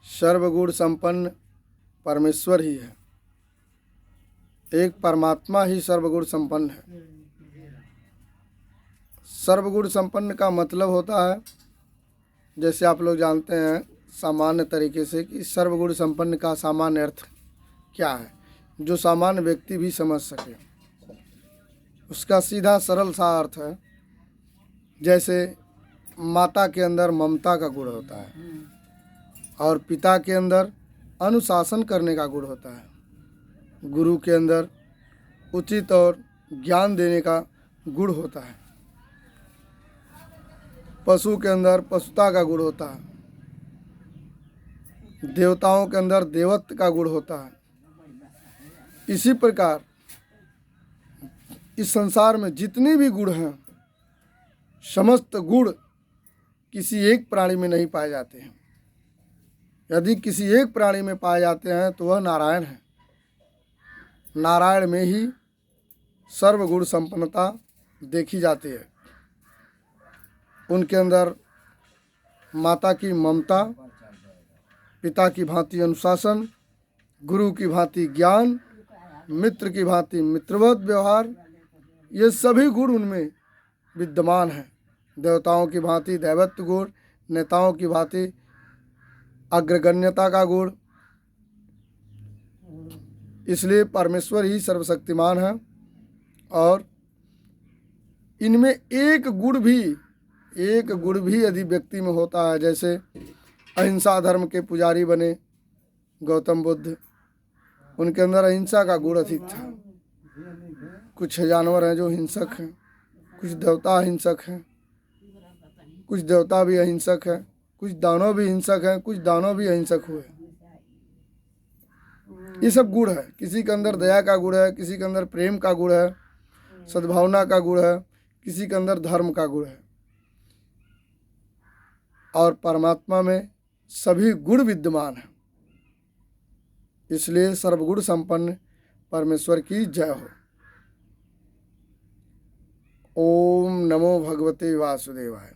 सर्वगुण संपन्न परमेश्वर ही है। एक परमात्मा ही सर्वगुण संपन्न है। सर्वगुण संपन्न का मतलब होता है, जैसे आप लोग जानते हैं सामान्य तरीके से, कि सर्वगुण संपन्न का सामान्य अर्थ क्या है, जो सामान्य व्यक्ति भी समझ सके। उसका सीधा सरल सा अर्थ है, जैसे माता के अंदर ममता का गुण होता है और पिता के अंदर अनुशासन करने का गुण होता है, गुरु के अंदर उचित और ज्ञान देने का गुण होता है, पशु के अंदर पशुता का गुण होता है, देवताओं के अंदर देवत्व का गुण होता है। इसी प्रकार इस संसार में जितने भी गुण हैं, समस्त गुण किसी एक प्राणी में नहीं पाए जाते हैं। यदि किसी एक प्राणी में पाए जाते हैं तो वह नारायण है। नारायण में ही सर्वगुण संपन्नता देखी जाती है। उनके अंदर माता की ममता, पिता की भांति अनुशासन, गुरु की भांति ज्ञान, मित्र की भांति मित्रवत व्यवहार, ये सभी गुण उनमें विद्यमान हैं। देवताओं की भांति दैवत्व गुण, नेताओं की भांति अग्रगण्यता का गुण। इसलिए परमेश्वर ही सर्वशक्तिमान है। और इनमें एक गुण भी यदि व्यक्ति में होता है, जैसे अहिंसा धर्म के पुजारी बने गौतम बुद्ध, उनके अंदर अहिंसा का गुण अधिक था। कुछ जानवर हैं जो हिंसक हैं, कुछ देवता हिंसक हैं, कुछ देवता भी अहिंसक हैं, कुछ दानव भी हिंसक हैं, कुछ दानव भी अहिंसक हुए। ये सब गुण है। किसी के अंदर दया का गुण है, किसी के अंदर प्रेम का गुण है, सद्भावना का गुण है, किसी के अंदर धर्म का गुण है। और परमात्मा में सभी गुण विद्यमान हैं। इसलिए सर्वगुण संपन्न परमेश्वर की जय हो। ओम नमो भगवते वासुदेवाय।